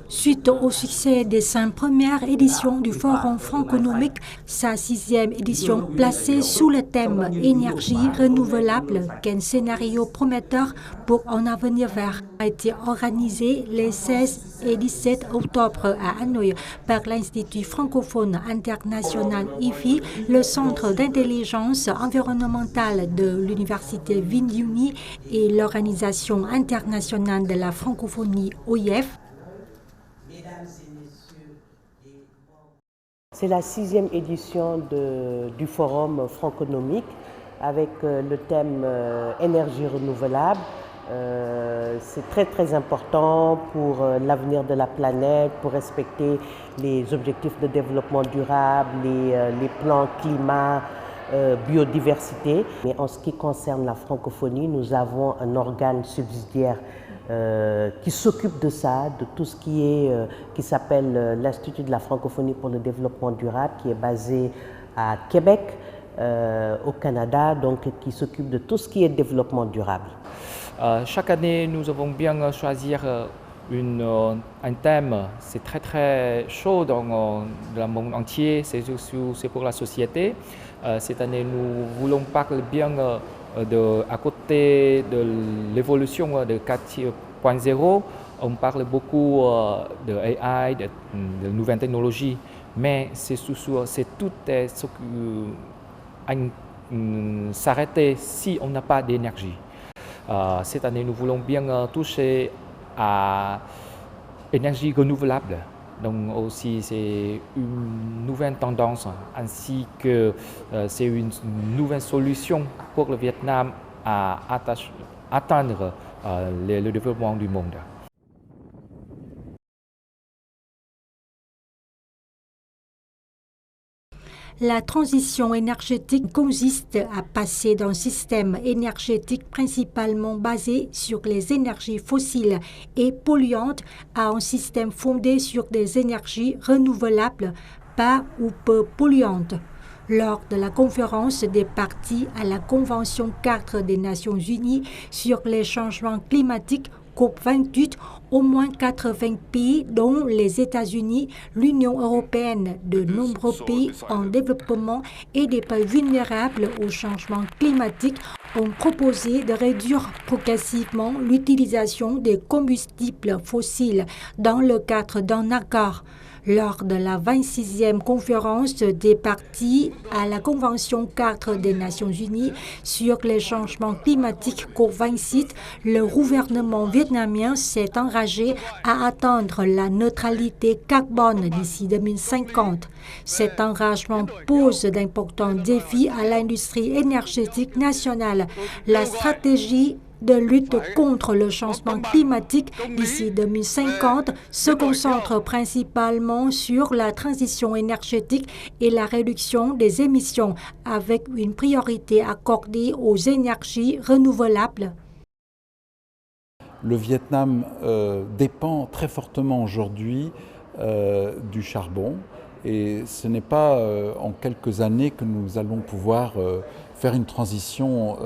Suite au succès de sa première édition du Forum franconomique, sa 6e édition placée sous le thème énergie renouvelable, qu'un scénario prometteur pour un avenir vert, a été organisée les 16 et 17 octobre à Hanoï par l'Institut francophone international IFI, le Centre d'intelligence environnementale de l'Université Vindiuni et l'Organisation internationale de la francophonie OIF. C'est la 6e édition du Forum franconomique avec le thème énergie renouvelable. C'est très important pour l'avenir de la planète, pour respecter les objectifs de développement durable, les plans climat, biodiversité. Mais en ce qui concerne la francophonie, nous avons un organe subsidiaire qui s'occupe de ça, de tout ce qui s'appelle l'Institut de la francophonie pour le développement durable, qui est basé à Québec, au Canada, donc qui s'occupe de tout ce qui est développement durable. Chaque année, nous avons bien choisir un thème. C'est très chaud dans le monde entier, c'est pour la société. Cette année, nous voulons parler bien à côté de l'évolution de 4.0, on parle beaucoup de AI, de nouvelles technologies, mais c'est tout ce qui s'arrêter si on n'a pas d'énergie. Cette année, nous voulons bien toucher à l'énergie renouvelable. Donc aussi, c'est une nouvelle tendance, ainsi que c'est une nouvelle solution pour le Vietnam à atteindre le développement du monde. La transition énergétique consiste à passer d'un système énergétique principalement basé sur les énergies fossiles et polluantes à un système fondé sur des énergies renouvelables, pas ou peu polluantes. Lors de la conférence des parties à la Convention 4 des Nations Unies sur les changements climatiques COP28, au moins 80 pays, dont les États-Unis, l'Union européenne, de nombreux pays en développement et des pays vulnérables au changement climatique, ont proposé de réduire progressivement l'utilisation des combustibles fossiles dans le cadre d'un accord. Lors de la 26e conférence des parties à la Convention 4 des Nations Unies sur les changements climatiques COP26, le gouvernement vietnamien s'est engagé à atteindre la neutralité carbone d'ici 2050. Cet engagement pose d'importants défis à l'industrie énergétique nationale. La stratégie de lutte contre le changement climatique d'ici 2050 se concentre principalement sur la transition énergétique et la réduction des émissions, avec une priorité accordée aux énergies renouvelables. Le Vietnam dépend très fortement aujourd'hui du charbon, et ce n'est pas en quelques années que nous allons pouvoir faire une transition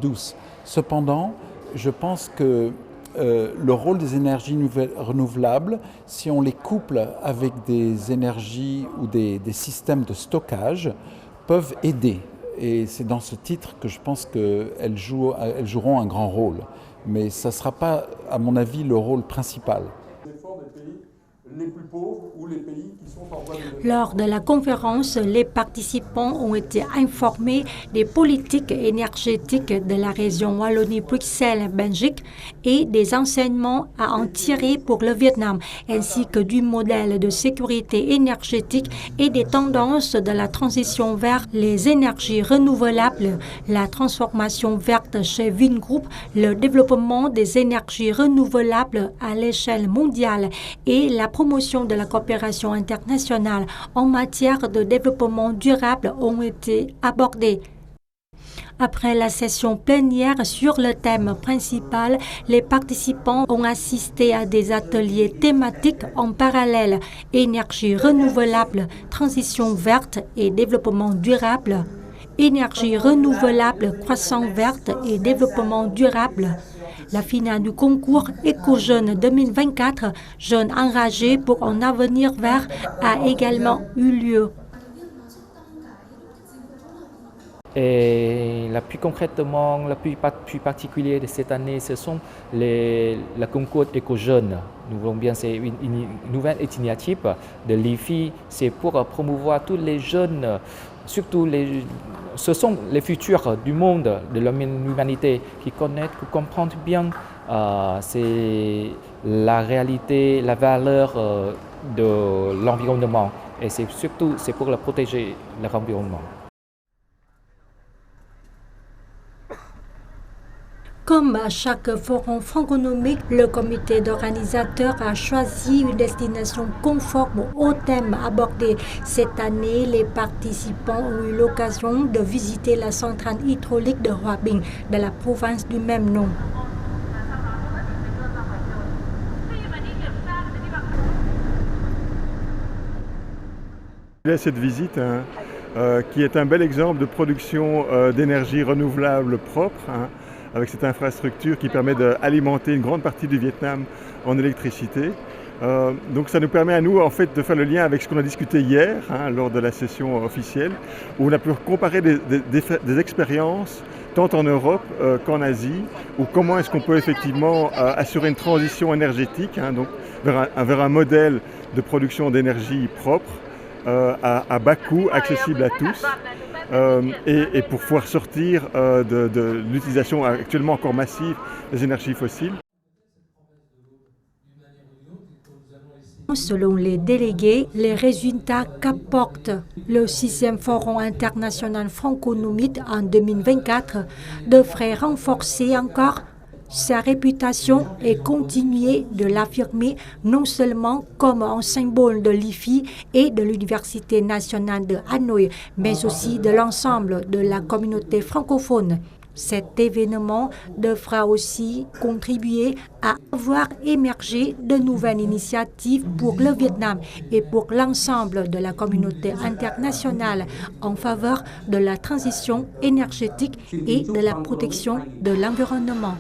douce. Cependant, je pense que le rôle des énergies renouvelables, si on les couple avec des énergies ou des systèmes de stockage, peuvent aider. Et c'est dans ce titre que je pense qu'elles joueront un grand rôle. Mais ça ne sera pas, à mon avis, le rôle principal. Les plus pauvres ou les pays qui sont en voie de... Lors de la conférence, les participants ont été informés des politiques énergétiques de la région Wallonie-Bruxelles-Belgique et des enseignements à en tirer pour le Vietnam, ainsi que du modèle de sécurité énergétique et des tendances de la transition vers les énergies renouvelables, la transformation verte chez Vingroup, le développement des énergies renouvelables à l'échelle mondiale et la promotion de la coopération internationale en matière de développement durable ont été abordés. Après la session plénière sur le thème principal, les participants ont assisté à des ateliers thématiques en parallèle: énergie renouvelable, transition verte et développement durable, énergie renouvelable, croissance verte et développement durable. La finale du concours Éco-Jeunes 2024, Jeunes enragés pour un avenir vert, a également eu lieu. Et la plus concrètement, la plus particulière de cette année, ce sont le concours Éco-Jeunes. Nous voulons bien, c'est une nouvelle initiative de l'IFI, c'est pour promouvoir tous les jeunes, surtout ce sont les futurs du monde, de l'humanité, qui connaissent, qui comprennent bien c'est la réalité, la valeur de l'environnement. Et c'est surtout pour protéger l'environnement. Comme à chaque forum franconomique, le comité d'organisateur a choisi une destination conforme au thème abordé. Cette année, les participants ont eu l'occasion de visiter la centrale hydraulique de Hòa Bình, de la province du même nom. Cette visite qui est un bel exemple de production d'énergie renouvelable propre, avec cette infrastructure qui permet d'alimenter une grande partie du Vietnam en électricité. Donc ça nous permet à nous en fait de faire le lien avec ce qu'on a discuté hier lors de la session officielle, où on a pu comparer des expériences tant en Europe qu'en Asie, ou comment est-ce qu'on peut effectivement assurer une transition énergétique, donc vers un modèle de production d'énergie propre, à bas coût, accessible à tous, et pour pouvoir sortir de l'utilisation actuellement encore massive des énergies fossiles. Selon les délégués, les résultats qu'apporte le 6e Forum international franconomite en 2024 devraient renforcer encore sa réputation et continuer de l'affirmer non seulement comme un symbole de l'IFI et de l'Université nationale de Hanoï, mais aussi de l'ensemble de la communauté francophone. Cet événement devra aussi contribuer à voir émerger de nouvelles initiatives pour le Vietnam et pour l'ensemble de la communauté internationale en faveur de la transition énergétique et de la protection de l'environnement.